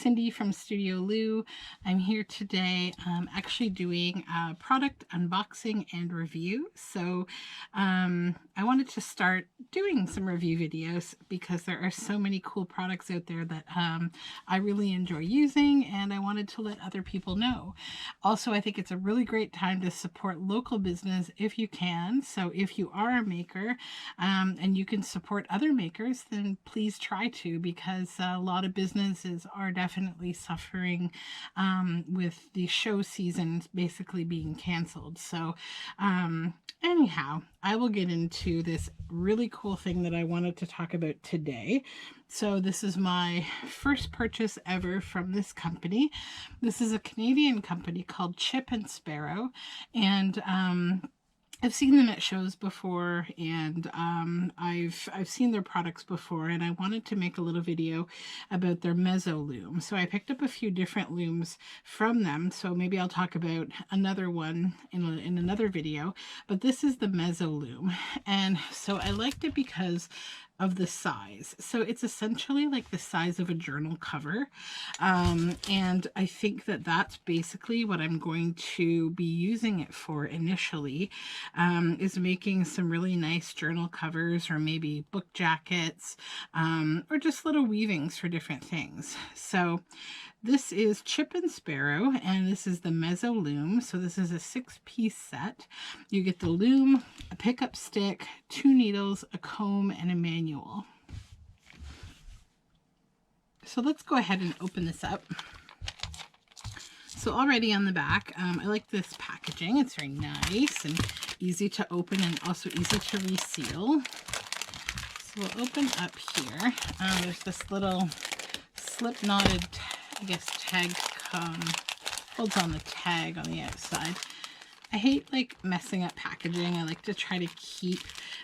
Cindy from Studioloo. I'm here today actually doing a product unboxing and review. So I wanted to start doing some review videos because there are so many cool products out there that I really enjoy using, and I wanted to let other people know. Also, I think it's a really great time to support local business if you can. So if you are a maker and you can support other makers, then please try to, because a lot of businesses are definitely suffering with the show season basically being canceled. So anyhow, I will get into this really cool thing that I wanted to talk about today. So this is my first purchase ever from this company. This is a Canadian company called Chip and Sparrow, and I've seen them at shows before, and I've seen their products before, and I wanted to make a little video about their Mezzo loom. So I picked up a few different looms from them, so maybe I'll talk about another one in another video, but this is the Mezzo loom. And so I liked it because of the size. So it's essentially like the size of a journal cover. And I think that that's basically what I'm going to be using it for initially, is making some really nice journal covers, or maybe book jackets, or just little weavings for different things. So this is Chip and Sparrow, and this is the Mezzo loom. So this is a 6-piece set. You get the loom, a pickup stick, 2 needles, a comb, and a manual. So let's go ahead and open this up. So already on the back, I like this packaging. It's very nice and easy to open, and also easy to reseal. So we'll open up here. There's this little slip knotted, I guess, tag holds on the tag on the outside. I hate like messing up packaging. I like to try to keep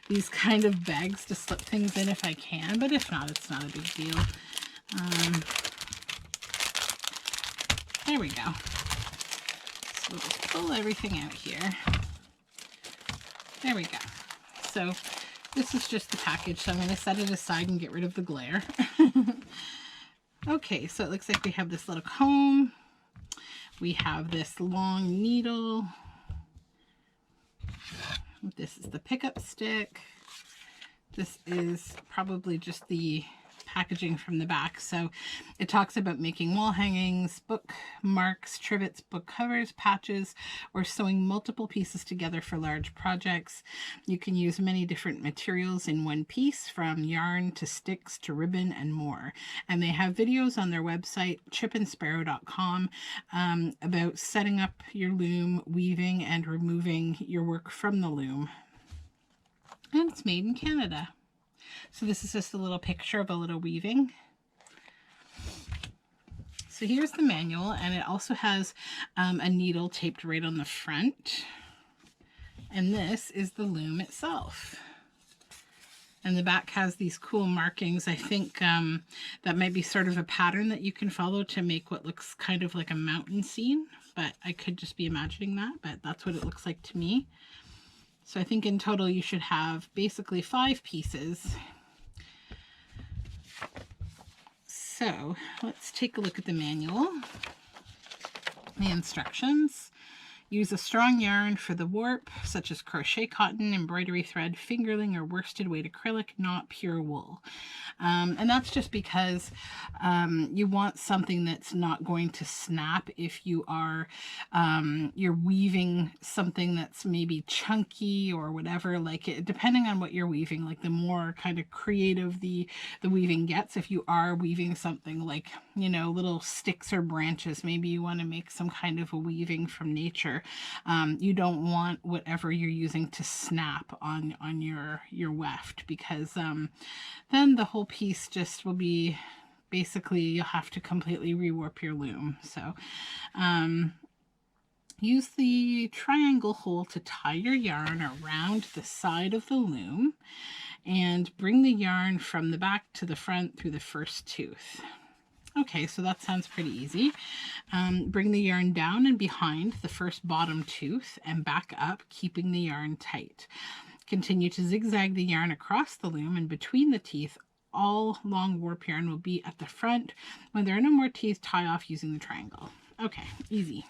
these kind of bags to slip things in if I can, but if not, it's not a big deal. There we go. So we'll just pull everything out here. There we go. So this is just the package, so I'm going to set it aside and get rid of the glare. Okay, so it looks like we have this little comb. We have this long needle. This is the pickup stick. This is probably just the packaging from the back. So it talks about making wall hangings, book marks, trivets, book covers, patches, or sewing multiple pieces together for large projects. You can use many different materials in one piece, from yarn to sticks to ribbon and more. And they have videos on their website, chipandsparrow.com, about setting up your loom, weaving, and removing your work from the loom. And it's made in Canada. So this is just a little picture of a little weaving. So here's the manual, and it also has a needle taped right on the front. And this is the loom itself. And the back has these cool markings. I think that might be sort of a pattern that you can follow to make what looks kind of like a mountain scene, but I could just be imagining that, but that's what it looks like to me. So I think in total you should have basically 5 pieces. So let's take a look at the manual. The instructions. Use a strong yarn for the warp, such as crochet cotton, embroidery thread, fingerling, or worsted weight acrylic, not pure wool. And that's just because you want something that's not going to snap if you are you're weaving something that's maybe chunky or whatever. Like depending on what you're weaving, like the more kind of creative the weaving gets. If you are weaving something like, you know, little sticks or branches, maybe you want to make some kind of a weaving from nature. You don't want whatever you're using to snap on your weft, because then the whole piece just will be, basically you'll have to completely rewarp your loom. So use the triangle hole to tie your yarn around the side of the loom, and bring the yarn from the back to the front through the first tooth. Okay, so that sounds pretty easy. Bring the yarn down and behind the first bottom tooth and back up, keeping the yarn tight. Continue to zigzag the yarn across the loom and between the teeth all long warp yarn will be at the front. When there are no more teeth, tie off using the triangle. Okay, easy.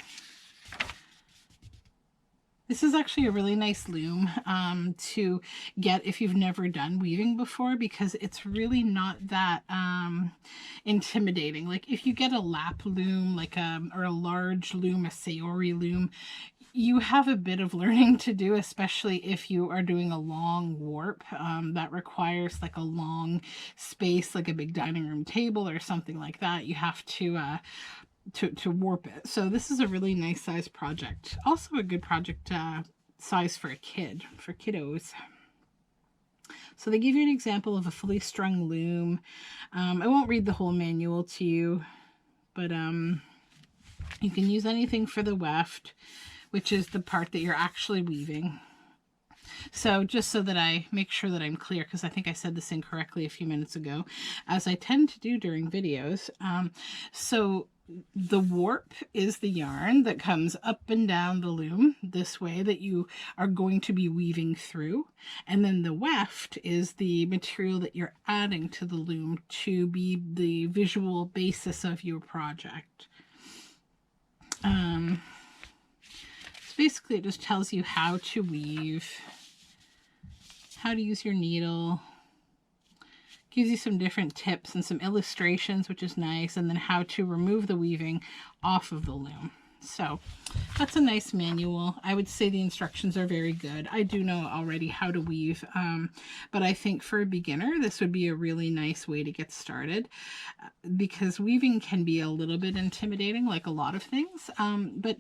This is actually a really nice loom to get if you've never done weaving before, because it's really not that intimidating. Like if you get a lap loom, like or a large loom, a Sayori loom, you have a bit of learning to do, especially if you are doing a long warp that requires like a long space, like a big dining room table or something like that. You have to warp it. So this is a really nice size project. Also a good project size for a kid, for kiddos. So they give you an example of a fully strung loom. I won't read the whole manual to you, but you can use anything for the weft, which is the part that you're actually weaving. So just so that I make sure that I'm clear, because I think I said this incorrectly a few minutes ago, as I tend to do during videos. So the warp is the yarn that comes up and down the loom this way that you are going to be weaving through. And then the weft is the material that you're adding to the loom to be the visual basis of your project. So basically it just tells you how to weave, how to use your needle, gives you some different tips and some illustrations, which is nice, and then how to remove the weaving off of the loom. So that's a nice manual. I would say the instructions are very good. I do know already how to weave, but I think for a beginner, this would be a really nice way to get started, because weaving can be a little bit intimidating, like a lot of things. But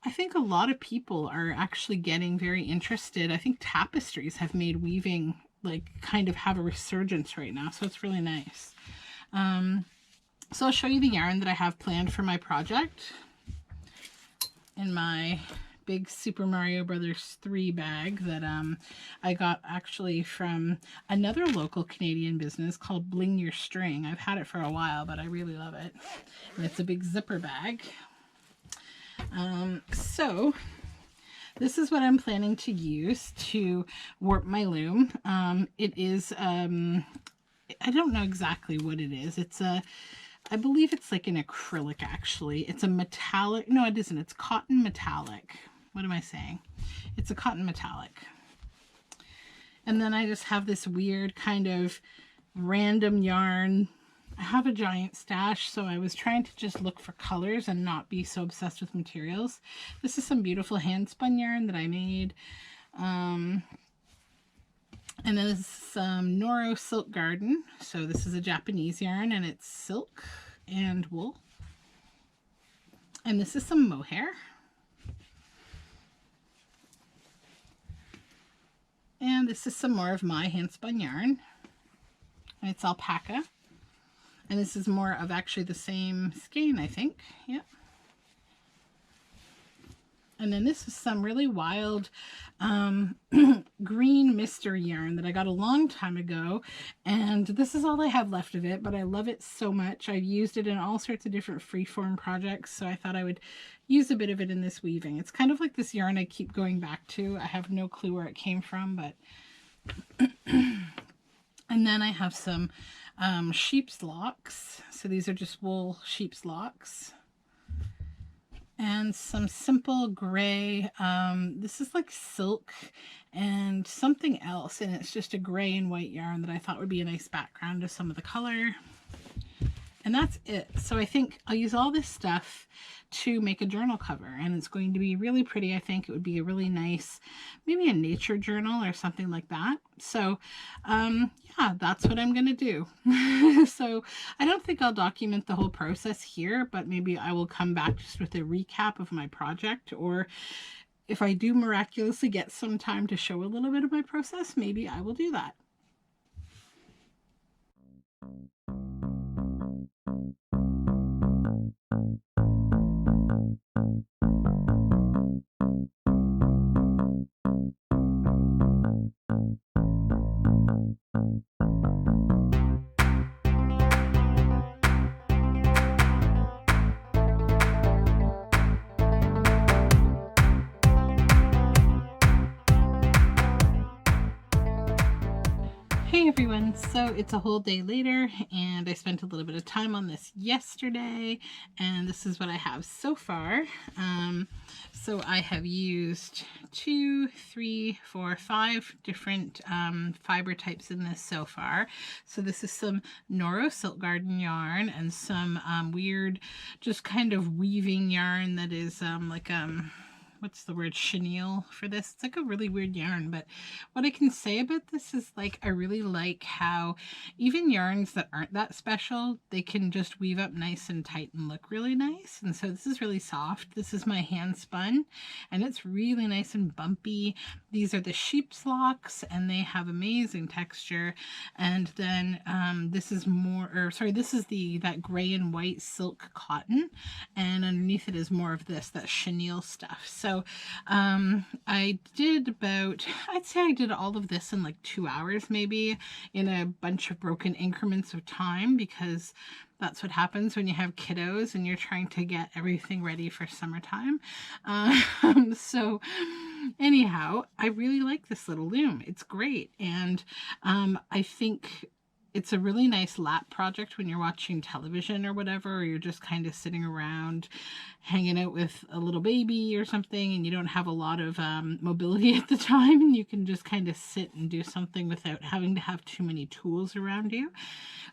I think a lot of people are actually getting very interested. I think tapestries have made weaving like kind of have a resurgence right now, so it's really nice. So I'll show you the yarn that I have planned for my project in my big Super Mario Brothers 3 bag that I got actually from another local Canadian business called Bling Your String. I've had it for a while, but I really love it. And it's a big zipper bag. So this is what I'm planning to use to warp my loom. It is, I don't know exactly what it is. It's I believe it's like an acrylic actually. It's a metallic, no it isn't, it's cotton metallic. What am I saying? It's a cotton metallic. And then I just have this weird kind of random yarn. I have a giant stash, so I was trying to just look for colors and not be so obsessed with materials. This is some beautiful hand spun yarn that I made. And then this is some Noro Silk Garden. So this is a Japanese yarn and it's silk and wool. And this is some mohair. And this is some more of my hand spun yarn. And it's alpaca. And this is more of actually the same skein, I think. Yep. And then this is some really wild green mystery yarn that I got a long time ago. And this is all I have left of it, but I love it so much. I've used it in all sorts of different freeform projects, so I thought I would use a bit of it in this weaving. It's kind of like this yarn I keep going back to. I have no clue where it came from, but... And then I have some sheep's locks. So these are just wool sheep's locks. And some simple gray, this is like silk and something else, and it's just a gray and white yarn that I thought would be a nice background to some of the color. And that's it. So I think I'll use all this stuff to make a journal cover, and it's going to be really pretty. I think it would be a really nice, maybe a nature journal or something like that. So yeah, that's what I'm going to do. So I don't think I'll document the whole process here, but maybe I will come back just with a recap of my project, or if I do miraculously get some time to show a little bit of my process, maybe I will do that. Hey everyone, so it's a whole day later and I spent a little bit of time on this yesterday, and this is what I have so far. So I have used 2, 3, 4, 5 different fiber types in this so far. So this is some Noro Silk Garden yarn and some weird just kind of weaving yarn that is what's the word, chenille for this. It's like a really weird yarn, but what I can say about this is like I really like how even yarns that aren't that special, they can just weave up nice and tight and look really nice. And so this is really soft. This is my hand spun and it's really nice and bumpy. These are the sheep's locks and they have amazing texture. And then this is this is that gray and white silk cotton, and underneath it is more of that chenille stuff. So I did I'd say I did all of this in like 2 hours maybe, in a bunch of broken increments of time, because that's what happens when you have kiddos and you're trying to get everything ready for summertime. So anyhow, I really like this little loom. It's great. And I think it's a really nice lap project when you're watching television or whatever, or you're just kind of sitting around hanging out with a little baby or something and you don't have a lot of mobility at the time, and you can just kind of sit and do something without having to have too many tools around you.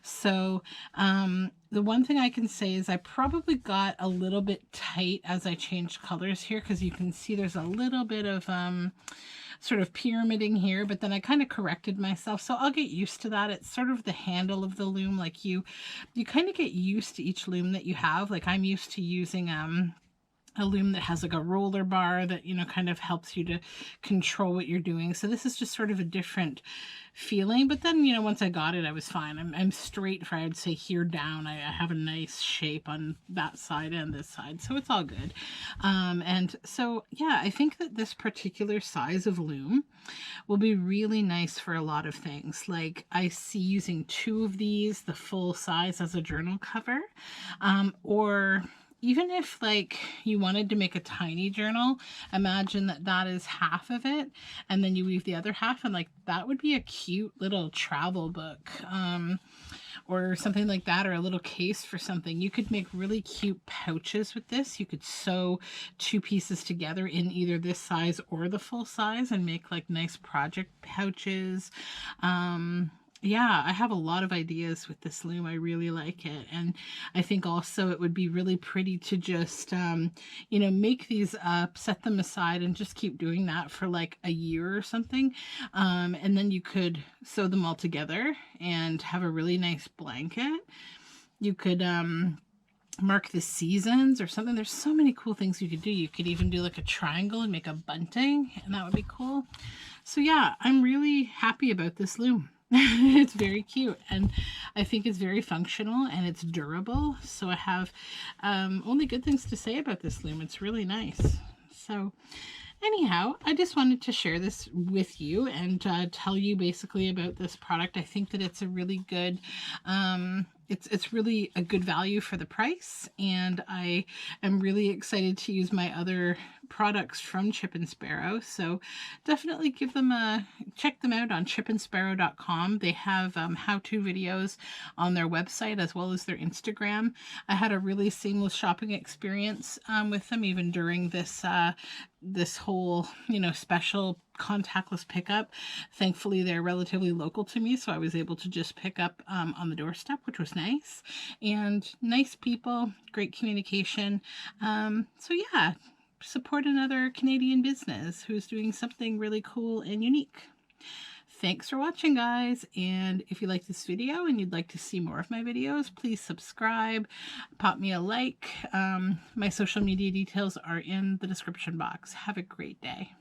So the one thing I can say is I probably got a little bit tight as I changed colors here, because you can see there's a little bit of sort of pyramiding here, but then I kind of corrected myself, so I'll get used to that. It's sort of the handle of the loom, like you kind of get used to each loom that you have. Like I'm used to using a loom that has like a roller bar that, you know, kind of helps you to control what you're doing. So this is just sort of a different feeling, but then, you know, once I got it, I was fine. I'm straight for, I'd say, here down. I have a nice shape on that side and this side, so it's all good. And so, yeah, I think that this particular size of loom will be really nice for a lot of things. Like I see using 2 of these, the full size, as a journal cover, or even if like you wanted to make a tiny journal, imagine that is half of it and then you weave the other half, and like that would be a cute little travel book or something like that, or a little case for something. You could make really cute pouches with this. You could sew 2 pieces together in either this size or the full size and make like nice project pouches. Yeah, I have a lot of ideas with this loom. I really like it. And I think also it would be really pretty to just, you know, make these up, set them aside, and just keep doing that for like a year or something. And then you could sew them all together and have a really nice blanket. You could mark the seasons or something. There's so many cool things you could do. You could even do like a triangle and make a bunting, and that would be cool. So yeah, I'm really happy about this loom. It's very cute, and I think it's very functional and it's durable. So I have only good things to say about this loom. It's really nice. So anyhow, I just wanted to share this with you and tell you basically about this product. I think that it's a really good, it's really a good value for the price, and I am really excited to use my other products from Chip and Sparrow. So definitely give them check them out on chipandsparrow.com. They have how-to videos on their website as well as their Instagram. I had a really seamless shopping experience with them, even during this this whole, you know, special contactless pickup. Thankfully, they're relatively local to me, so I was able to just pick up on the doorstep, which was nice. And nice people, great communication. So yeah, support another Canadian business who's doing something really cool and unique. Thanks for watching, guys, and if you like this video and you'd like to see more of my videos, please subscribe, pop me a like. My social media details are in the description box. Have a great day.